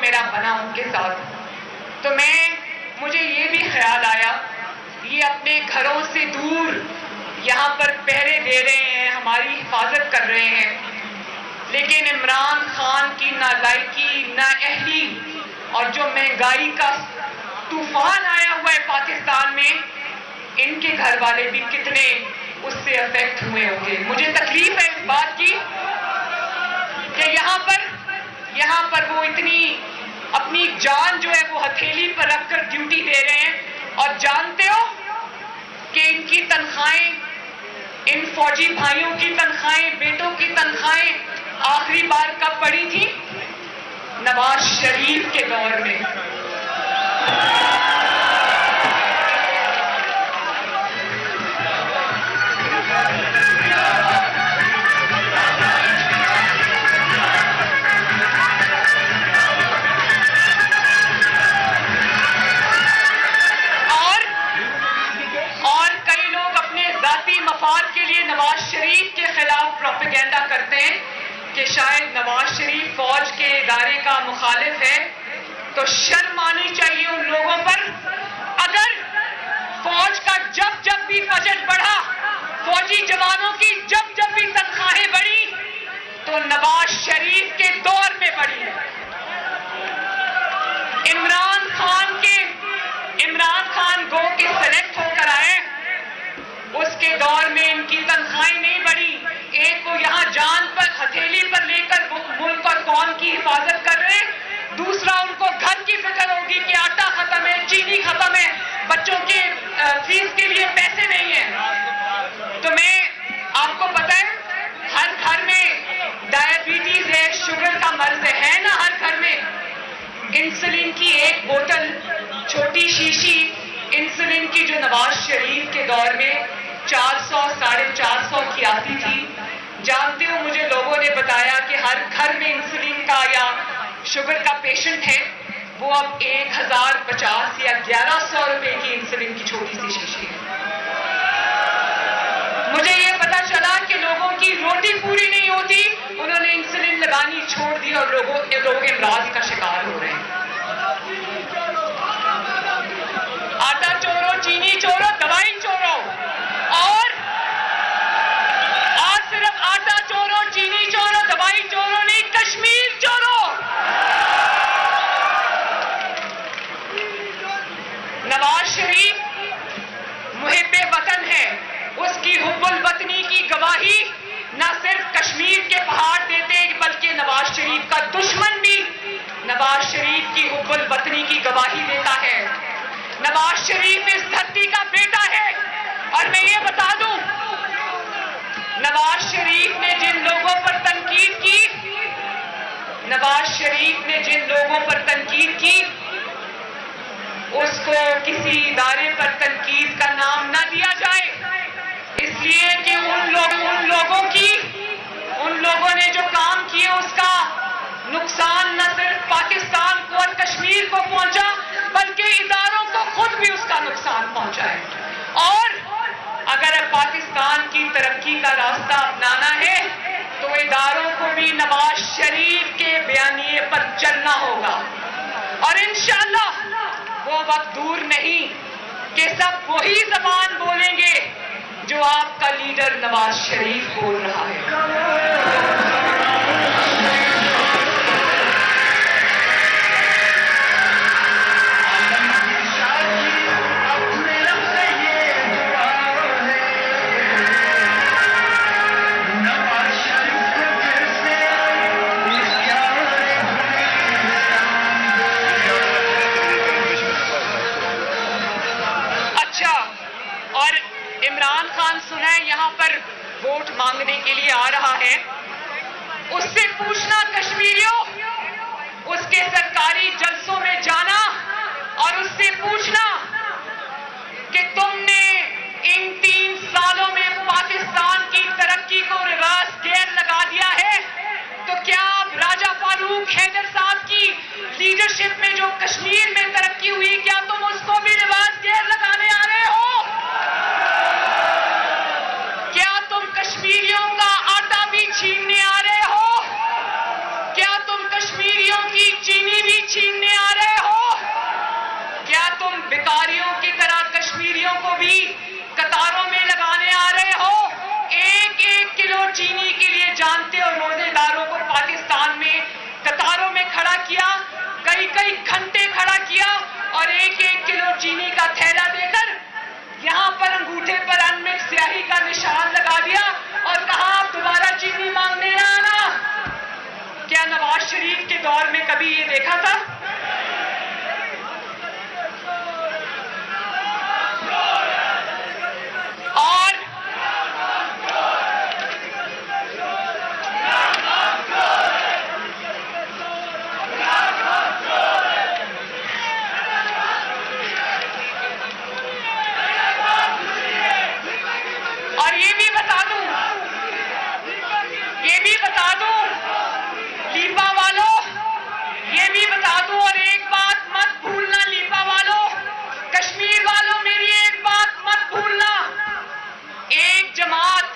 میرا بنا ان کے ساتھ. تو مجھے یہ بھی خیال آیا یہ اپنے گھروں سے دور یہاں پر پہرے دے رہے ہیں, ہماری حفاظت کر رہے ہیں, لیکن عمران خان کی نالائکی, نااہلی اور جو مہنگائی کا طوفان آیا ہوا ہے پاکستان میں, ان کے گھر والے بھی کتنے اس سے افیکٹ ہوئے ہوں گے. مجھے تکلیف ہے اس بات کی کہ یہاں پر وہ اتنی اپنی جان جو ہے وہ ہتھیلی پر رکھ کر ڈیوٹی دے رہے ہیں, اور جانتے ہو کہ ان کی تنخواہیں, ان فوجی بھائیوں کی تنخواہیں, بیٹوں کی تنخواہیں آخری بار کب بڑھی تھی؟ نواز شریف کے دور میں. مفاد کے لیے نواز شریف کے خلاف پروپیگنڈا کرتے ہیں کہ شاید نواز شریف فوج کے ادارے کا مخالف ہے, تو شرم آنی چاہیے ان لوگوں پر. اگر فوج کا جب بھی بجٹ بڑھا, فوجی جوانوں کی جب بھی تنخواہیں بڑھی, تو نواز شریف کے دور میں بڑھی ہے. عمران خان گو کے سلیکٹ ہو کر آئے, اس کے دور میں ان کی تنخواہیں نہیں بڑھی. ایک کو یہاں جان پر ہتھیلی پر لے کر ملک اور قوم کی حفاظت کر رہے ہیں, دوسرا ان کو گھر کی فکر ہوگی کہ آٹا ختم ہے, چینی ختم ہے, بچوں کے فیس کے لیے پیسے نہیں ہیں. تو آپ کو پتا ہے ہر گھر میں ڈائبٹیز ہے, شوگر کا مرض ہے نا ہر گھر میں. انسولین کی ایک بوتل, چھوٹی شیشی انسولین کی جو نواز شریف کے دور میں 400 450 کی آتی تھی, جانتے ہو مجھے لوگوں نے بتایا کہ ہر گھر میں انسولین کا یا شوگر کا پیشنٹ ہے, وہ اب 1050 یا 1100 روپے کی انسولین کی چھوٹی سی شیشی ہے. مجھے یہ پتا چلا کہ لوگوں کی روٹی پوری نہیں ہوتی, انہوں نے انسولین لگانی چھوڑ دی اور لوگ امراض کا شکار ہو رہے ہیں. آٹا چورو, چینی چورو, دوائی چورو, اور آج صرف آٹا چورو, چینی چورو, دوائی چورو نہیں, کشمیر چورو. نواز شریف محب وطن ہے, اس کی حب الوطنی کی گواہی نہ صرف کشمیر کے پہاڑ دیتے بلکہ نواز شریف کا دشمن بھی نواز شریف کی حب الوطنی کی گواہی دیتا ہے. نواز شریف اس دھرتی کا بیٹا ہے, اور میں یہ بتا دوں نواز شریف نے جن لوگوں پر تنقید کی, اس کو کسی ادارے پر تنقید کا نام نہ دیا جائے, اس لیے کہ ان لوگوں نے جو کام کیے اس کا نقصان نہ صرف پاکستان کو اور کشمیر کو پہنچا بلکہ اداروں کو خود بھی اس کا نقصان پہنچا ہے. اور اگر پاکستان کی ترقی کا راستہ اپنانا ہے تو اداروں کو بھی نواز شریف کے بیانیے پر چلنا ہوگا, اور انشاءاللہ وہ وقت دور نہیں کہ سب وہی زبان بولیں گے جو آپ کا لیڈر نواز شریف بول رہا ہے. عمران خان سنا ہے یہاں پر ووٹ مانگنے کے لیے آ رہا ہے, اس سے پوچھنا کشمیریوں, اس کے سرکاری جلسوں میں جانا اور اس سے پوچھنا کہ تم نے ان 3 سالوں میں پاکستان کی ترقی کو ریورس گیئر لگا دیا ہے, تو کیا آپ راجہ فاروق حیدر صاحب کی لیڈرشپ میں جو کشمیر میں ترقی ہوئی, کیا تم اس کو بھی ریورس گیئر لگانے آ رہے ہو؟ کشمیریوں کا آٹا بھی چھیننے آ رہے ہو؟ کیا تم کشمیریوں کی چینی بھی چھین اور 1-1 کلو چینی کا تھیلا دے کر یہاں پر انگوٹھے پر انمکس سیاہی کا نشان لگا دیا اور کہا آپ دوبارہ چینی مانگنے نہ آنا. کیا نواز شریف کے دور میں کبھی یہ دیکھا تھا؟ اور یہ بھی بتا دوں لیپا والوں، یہ بھی بتا دوں، اور ایک بات مت بھولنا لیپا والوں، کشمیر والوں، میری ایک بات مت بھولنا. ایک جماعت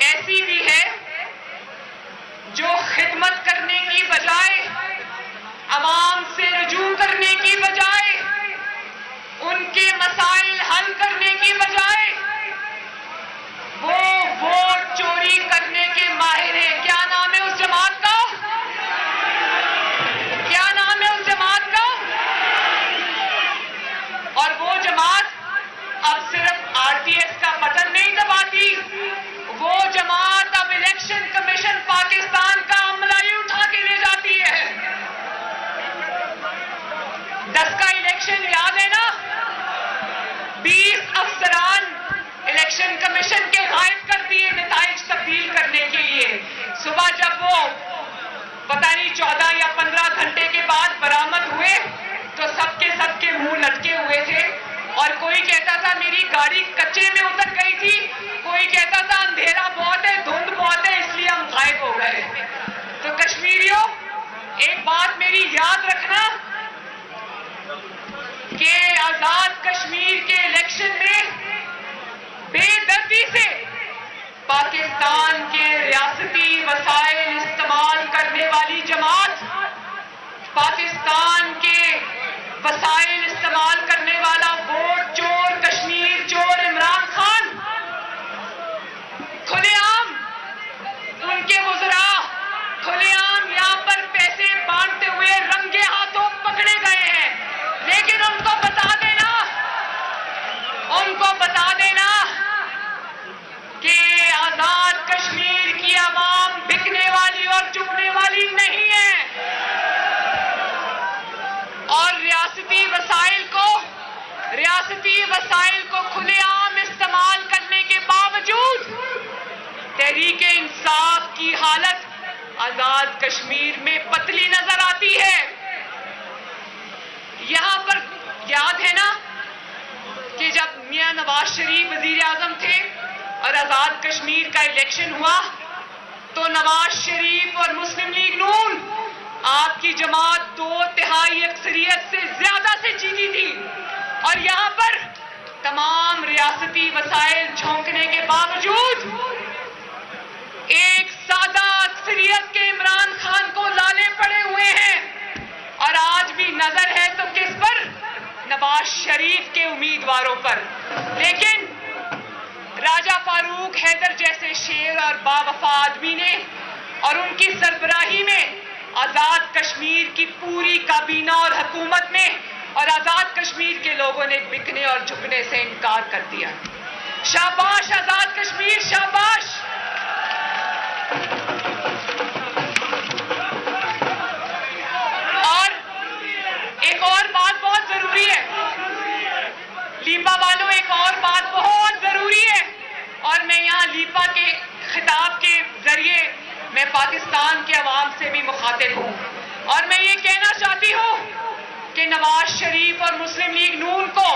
ایسی بھی ہے جو خدمت کرنے کی بجائے، عوام سے رجوع کرنے کی بجائے، ان کے مسائل حل کرنے کی بجائے وہ ووٹ چوری کرنے کے ماہر ہیں. کیا نام ہے اس جماعت کا؟ کیا نام ہے اس جماعت کا؟ اور وہ جماعت اب صرف RTS کا بٹن نہیں دباتی، وہ جماعت اب الیکشن کمیشن پاکستان کا عملہ ہی اٹھا کے لے جاتی ہے. 10 کا الیکشن یاد ہے نا؟ 20 افسران الیکشن کمیشن کے غائب کر دیے نتائج تبدیل کرنے کے لیے. صبح جب وہ پتہ نہیں 14 یا 15 گھنٹے کے بعد برآمد ہوئے تو سب کے منہ لٹکے ہوئے تھے، اور کوئی کہتا تھا میری گاڑی کچے میں اتر گئی تھی، کوئی کہتا تھا اندھیرا بہت ہے، دھند بہت ہے، اس لیے ہم غائب ہو گئے. تو کشمیریوں، ایک بات میری یاد رکھنا کہ آزاد کشمیر کے الیکشن میں بے دردی سے پاکستان کے ریاستی وسائل استعمال کرنے والی جماعت، پاکستان کے وسائل استعمال کرنے والا ووٹ چور، کشمیر چور عمران خان، کھلے عام ان کے وزراء کھلے عام یہاں پر پیسے بانٹتے ہوئے رنگے ہاتھوں پکڑے گئے ہیں. لیکن ان کو بتا دینا کہ آزاد کشمیر کی عوام بکنے والی اور چکنے والی نہیں ہے. اور ریاستی وسائل کو کھلے عام استعمال کرنے کے باوجود تحریک انصاف کی حالت آزاد کشمیر میں پتلی نظر آتی ہے. یہاں پر یاد ہے نا کہ جب میاں نواز شریف وزیر اعظم تھے اور آزاد کشمیر کا الیکشن ہوا تو نواز شریف اور مسلم لیگ نون، آپ کی جماعت 2/3 اکثریت سے زیادہ سے جیتی تھی، اور یہاں پر تمام ریاستی وسائل جھونکنے کے باوجود ایک سادہ اکثریت کے عمران خان کو لالے پڑے ہوئے ہیں. اور آج بھی نظر ہے تو کس پر؟ نواز شریف کے امیدواروں پر. لیکن راجہ فاروق حیدر جیسے شیر اور باوفا آدمی نے اور ان کی سربراہی میں آزاد کشمیر کی پوری کابینہ اور حکومت نے اور آزاد کشمیر کے لوگوں نے بکنے اور جھکنے سے انکار کر دیا. شاباش آزاد کشمیر، شاباش. اور ایک اور بات بہت ضروری ہے لیپا والوں، ایک اور بات بہت ضروری ہے، اور میں یہاں لیپا کے خطاب کے ذریعے میں پاکستان کے عوام سے بھی مخاطب ہوں، اور میں یہ کہنا چاہتی ہوں کہ نواز شریف اور مسلم لیگ نون کو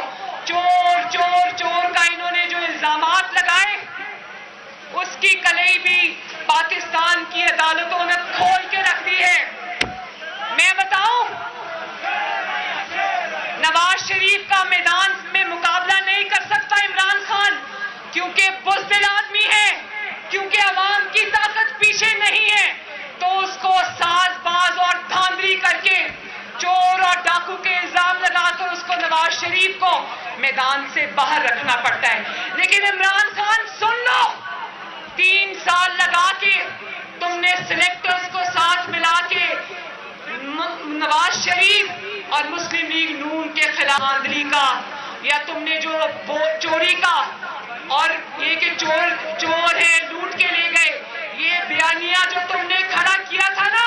چور چور چور کا انہوں نے جو الزامات لگائے اس کی کلئی بھی پاکستان کی عدالتوں نے کھول کے رکھ دی ہے. میں بتاؤں، نواز شریف کا میدان میں مقابلہ نہیں کر سکتا عمران خان، کیونکہ بزدل آدمی ہے، کیونکہ عوام کی طاقت پیچھے نہیں ہے، تو اس کو ساز باز اور دھاندلی کر کے چور اور ڈاکو کے الزام لگا کر اس کو نواز شریف کو میدان سے باہر رکھنا پڑتا ہے. لیکن عمران خان سن لو، 3 سال لگا کے تم نے سلیکٹرز کو ساتھ ملا کے نواز شریف اور مسلم لیگ نون کے خلاف آندلی کا، یا تم نے جو چوری کا اور یہ کہ چور ہیں لوٹ کے لے گئے، یہ بیانیہ جو تم نے کھڑا کیا تھا نا،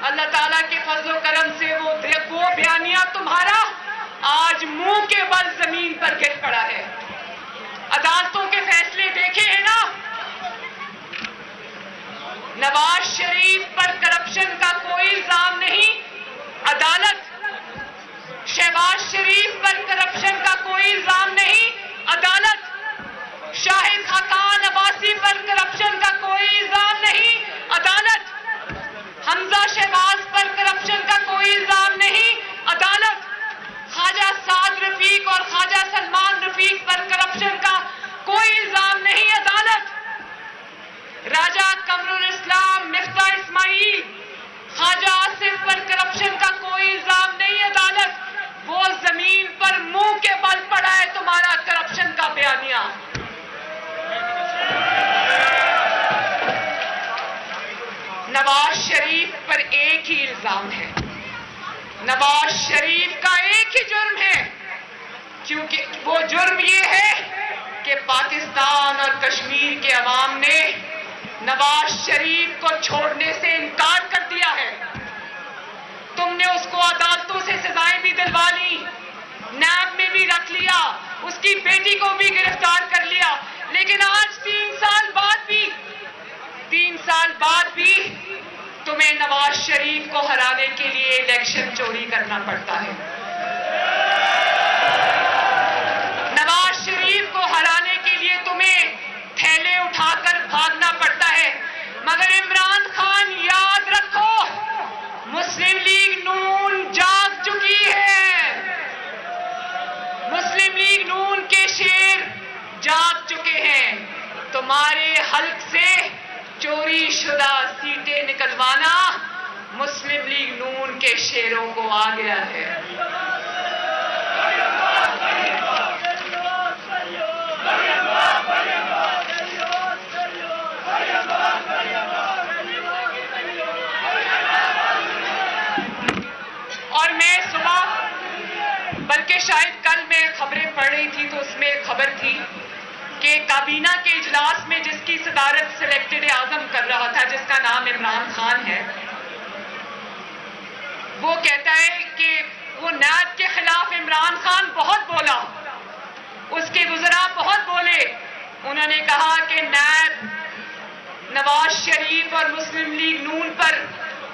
اللہ تعالیٰ کے فضل و کرم سے وہ بیانیہ تمہارا آج منہ کے بل زمین پر گر پڑا ہے۔ عدالتوں کے فیصلے دیکھے ہیں نا، نواز شریف پر کرپشن کا کوئی الزام نہیں، عدالت۔ شہباز شریف پر کرپشن کا کوئی الزام نہیں، عدالت۔ شاہد خاقان عباسی پر کرپشن کا کوئی الزام نہیں، عدالت۔ حمزہ شہباز پر کرپشن کا کوئی الزام نہیں، عدالت۔ خواجہ سعد رفیق اور خواجہ سلمان رفیق پر کرپشن کا کوئی الزام نہیں، عدالت۔ راجہ قمر الاسلام مفتاح اسماعیل، خواجہ آصف پر کرپشن کا کوئی الزام نہیں، عدالت۔ وہ زمین پر منہ کے بل پڑا ہے تمہارا کرپشن کا بیانیہ۔ نواز شریف پر ایک ہی الزام ہے، نواز شریف کا ایک ہی جرم ہے، کیونکہ وہ جرم یہ ہے کہ پاکستان اور کشمیر کے عوام نے نواز شریف کو چھوڑنے سے انکار کر دیا ہے۔ تم نے اس کو عدالتوں سے سزائیں بھی دلوا لی، نیب میں بھی رکھ لیا، اس کی بیٹی کو بھی گرفتار کر لیا، لیکن آج 3 سال بعد بھی تمہیں نواز شریف کو ہرانے کے لیے الیکشن چوری کرنا پڑتا ہے۔ نواز شریف کو ہرانے کے لیے تمہیں تھیلے اٹھا کر بھاگنا پڑتا ہے، مگر عمران خان یاد رکھو، مسلم لیگ نون جاگ چکی ہے، مسلم لیگ نون کے شیر جاگ چکے ہیں۔ تمہارے حلق سے چوری شدہ سیٹیں نکلوانا مسلم لیگ نون کے شیروں کو آ گیا ہے۔ اور میں صبح، بلکہ شاید کل میں خبریں پڑھ رہی تھی تو اس میں ایک خبر تھی کہ کابینہ کے اجلاس میں جس کی صدارت سلیکٹڈ اعظم کر رہا تھا، جس کا نام عمران خان ہے، وہ کہتا ہے کہ وہ نیب کے خلاف عمران خان بہت بولا، اس کے وزراء بہت بولے، انہوں نے کہا کہ نیب نواز شریف اور مسلم لیگ نون پر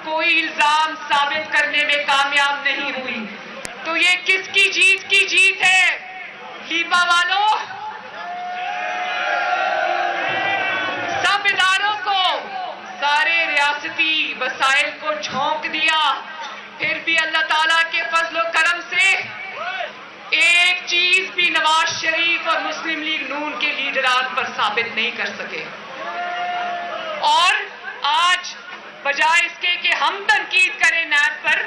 کوئی الزام ثابت کرنے میں کامیاب نہیں ہوئی۔ تو یہ کس کی جیت ہے؟ لیپا والوں، سب اداروں کو، سارے ریاستی وسائل کو جھونک دیا، پھر بھی اللہ تعالیٰ کے فضل و کرم سے ایک چیز بھی نواز شریف اور مسلم لیگ نون کے لیڈران پر ثابت نہیں کر سکے۔ اور آج بجائے اس کے کہ ہم تنقید کریں نیب پر،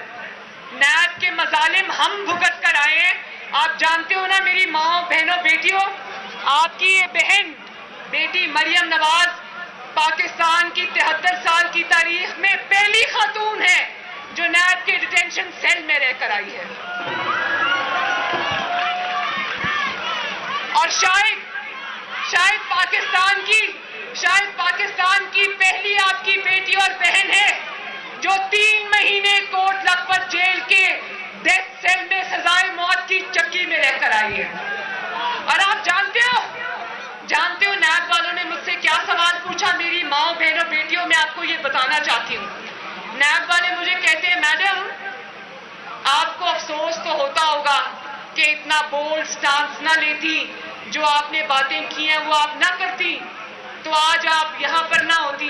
نیب کے مظالم ہم بھگت کر آئے ہیں۔ آپ جانتے ہو نا میری ماں، بہنوں، بیٹیوں، آپ کی یہ بہن بیٹی مریم نواز پاکستان کی 73 سال کی تاریخ میں پہلی خاتون ہے جو نیب کے ڈیٹینشن سیل میں رہ کر آئی ہے۔ اور شاید پاکستان کی پہلی آپ کی بیٹی اور بہن ہے جو 3 مہینے کوٹ لکھپت جیل کے ڈیتھ سیل میں سزائے موت کی چکی میں رہ کر آئی ہے۔ اور آپ جانتے ہو نیب والوں نے مجھ سے کیا سوال پوچھا؟ میری ماں، بہنوں، بیٹیوں، میں آپ کو یہ بتانا چاہتی ہوں۔ نیب والے مجھے کہتے ہیں، میڈم آپ کو افسوس تو ہوتا ہوگا کہ اتنا بولڈ سٹانس نہ لیتی، جو آپ نے باتیں کی ہیں وہ آپ نہ کرتی تو آج آپ یہاں پر نہ ہوتی۔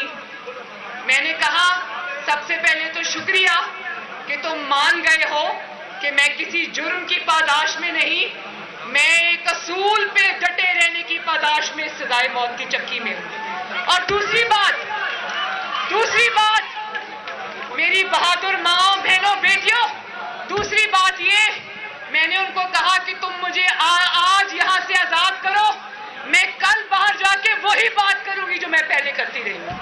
میں نے کہا سب سے پہلے تو شکریہ کہ تم مان گئے ہو کہ میں کسی جرم کی پاداش میں نہیں، میں ایک اصول پہ ڈٹے رہنے کی پاداش میں سزائے موت کی چکی میں ہوں۔ اور دوسری بات میری بہادر ماں، بہنوں، بیٹیوں، دوسری بات یہ، میں نے ان کو کہا کہ تم مجھے آج یہاں سے آزاد کرو، میں کل باہر جا کے وہی بات کروں گی جو میں پہلے کرتی رہی ہوں۔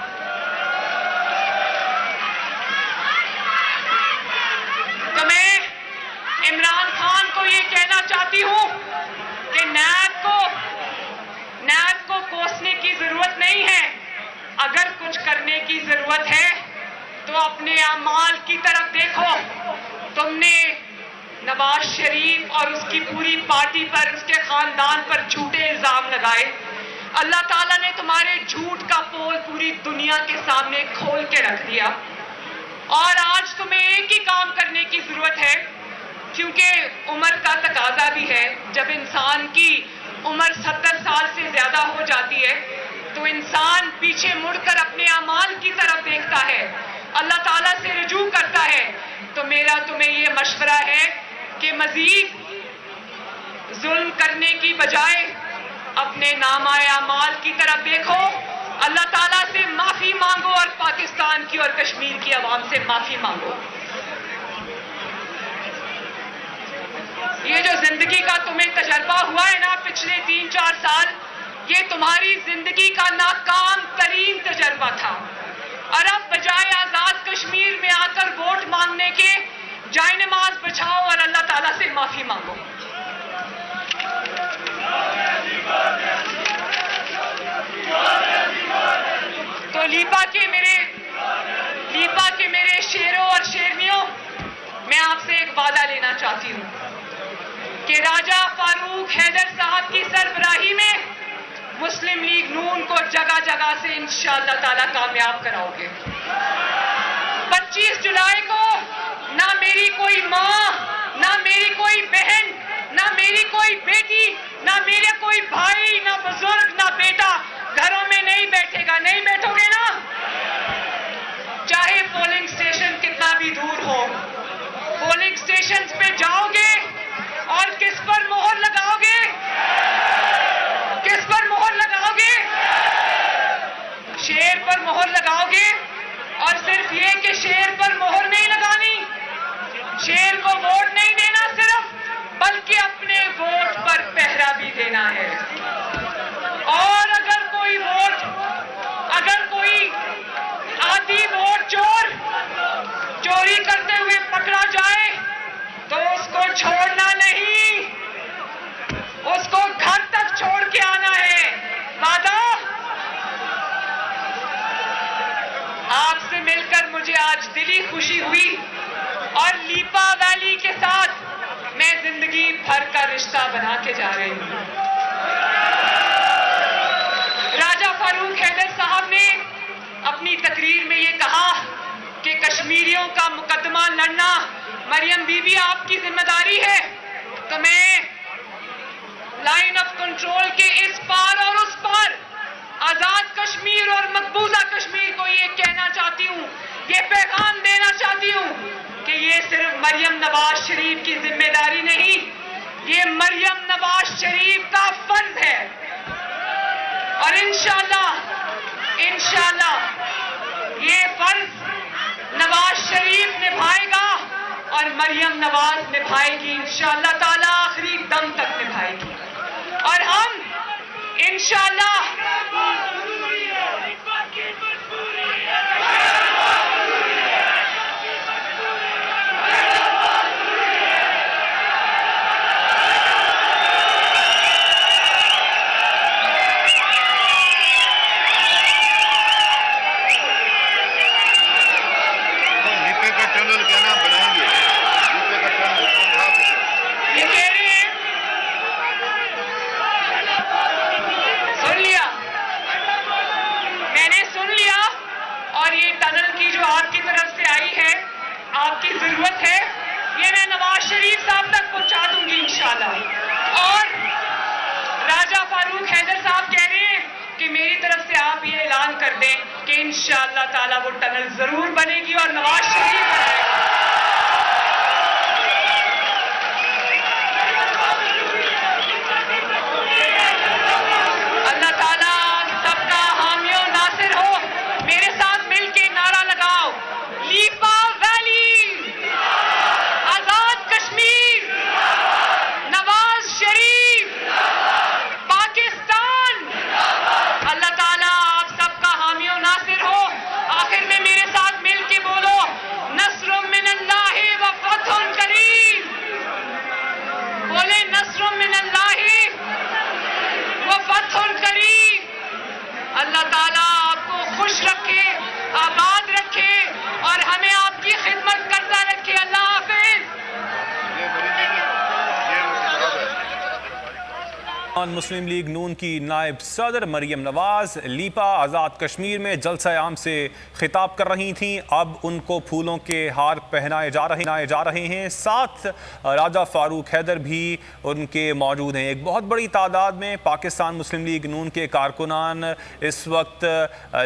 تو کو یہ کہنا چاہتی ہوں کہ نیب کو کوسنے کی ضرورت نہیں ہے. اگر کچھ کرنے کی ضرورت ہے تو اپنے اعمال کی طرف دیکھو. تم نے نواز شریف اور اس کی پوری پارٹی پر, اس کے خاندان پر جھوٹے الزام لگائے. اللہ تعالیٰ نے تمہارے جھوٹ کا پول پوری دنیا کے سامنے کھول کے رکھ دیا. اور آج تمہیں ایک ہی کام کرنے کی ضرورت ہے, کیونکہ عمر کا تقاضا بھی ہے. جب انسان کی عمر 70 سال سے زیادہ ہو جاتی ہے تو انسان پیچھے مڑ کر اپنے اعمال کی طرف دیکھتا ہے, اللہ تعالیٰ سے رجوع کرتا ہے. تو میرا تمہیں یہ مشورہ ہے کہ مزید ظلم کرنے کی بجائے اپنے نامہ اعمال کی طرف دیکھو, اللہ تعالیٰ سے معافی مانگو اور پاکستان کی اور کشمیر کی عوام سے معافی مانگو. یہ جو زندگی کا تمہیں تجربہ ہوا ہے نا پچھلے 3-4 سال, یہ تمہاری زندگی کا ناکام ترین تجربہ تھا. اور اب بجائے آزاد کشمیر میں آ کر ووٹ مانگنے کے جائے نماز بچھاؤ اور اللہ تعالیٰ سے معافی مانگو. تو لیپا کے میرے شیروں اور شیرنیوں, میں آپ سے ایک وعدہ لینا چاہتی ہوں کہ راجہ فاروق حیدر صاحب کی سربراہی میں مسلم لیگ نون کو جگہ جگہ سے انشاءاللہ تعالیٰ کامیاب کراؤ گے. 25 جولائی کو نہ میری کوئی ماں, نہ میری کوئی بہن, نہ میری کوئی بیٹی, نہ میرے کوئی بھائی, نہ بزرگ, نہ بیٹا گھروں میں نہیں بیٹھے گا. نہیں بیٹھو گے نا؟ چاہے پولنگ اسٹیشن کتنا بھی دور ہو, پولنگ اسٹیشن پہ جاؤ گے اور کس پر مہر لگاؤ گے؟ کس پر مہر لگاؤ گے؟ شیر پر مہر لگاؤ گے. اور صرف یہ کہ شیر پر مہر نہیں لگانی, شیر کو ووٹ نہیں دینا صرف, بلکہ اپنے ووٹ پر پہرا بھی دینا ہے. اور اگر کوئی آدھی ووٹ چوری کرتے ہوئے پکڑا جائے تو اس کو چھوڑنا نہیں, اس کو گھر تک چھوڑ کے آنا ہے. وعدہ؟ آپ سے مل کر مجھے آج دلی خوشی ہوئی, اور لیپا ویلی کے ساتھ میں زندگی بھر کا رشتہ بنا کے جا رہی ہوں. راجہ فاروق حیدر صاحب نے اپنی تقریر میں یہ کہا کہ کشمیریوں کا مقدمہ لڑنا مریم بی بی آپ کی ذمہ داری ہے. تو میں لائن آف کنٹرول کے اس پار اور اس پار آزاد کشمیر اور مقبوضہ کشمیر کو یہ کہنا چاہتی ہوں, یہ پیغام دینا چاہتی ہوں کہ یہ صرف مریم نواز شریف کی ذمہ داری نہیں, یہ مریم نواز شریف کا فرض ہے. اور انشاءاللہ یہ فرض نواز شریف نبھائے گا اور مریم نواز نبھائے گی, انشاءاللہ تعالیٰ آخری دم تک نبھائے گی. اور ہم انشاءاللہ ضرورت ہے, یہ میں نواز شریف صاحب تک پہنچا دوں گی انشاءاللہ. اور راجہ فاروق حیدر صاحب کہہ رہے ہیں کہ میری طرف سے آپ یہ اعلان کر دیں کہ انشاءاللہ تعالیٰ وہ ٹنل ضرور بنے گی اور نواز شریف بنائے گا. اللہ تعالیٰ سب کا حامی و ناصر ہو. میرے ساتھ مل کے نعرہ لگاؤ, لیپا ویلی, آزاد کشمیر, نواز شریف, پاکستان. اللہ تعالیٰ آپ سب کا حامی و ناصر ہو. آخر میں میرے ساتھ مل کے بولو, نصر مسلم لیگ نون کی نائب صدر مریم نواز لیپا آزاد کشمیر میں جلسہ عام سے خطاب کر رہی تھیں. اب ان کو پھولوں کے ہار پہنائے جا رہے ہیں. ساتھ راجہ فاروق حیدر بھی ان کے موجود ہیں. ایک بہت بڑی تعداد میں پاکستان مسلم لیگ نون کے کارکنان اس وقت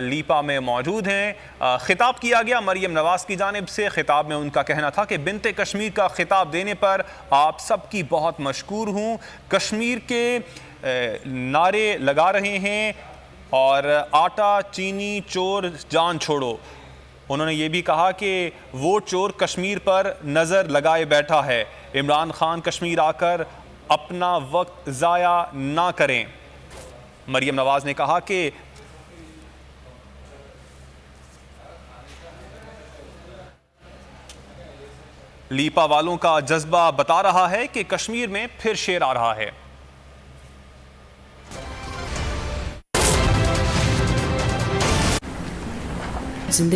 لیپا میں موجود ہیں. خطاب کیا گیا مریم نواز کی جانب سے. خطاب میں ان کا کہنا تھا کہ بنت کشمیر کا خطاب دینے پر آپ سب کی بہت مشکور ہوں. کشمیر کے نعرے لگا رہے ہیں اور آٹا چینی چور جان چھوڑو. انہوں نے یہ بھی کہا کہ وہ چور کشمیر پر نظر لگائے بیٹھا ہے. عمران خان کشمیر آ کر اپنا وقت ضائع نہ کریں. مریم نواز نے کہا کہ لیپا والوں کا جذبہ بتا رہا ہے کہ کشمیر میں پھر شیر آ رہا ہے.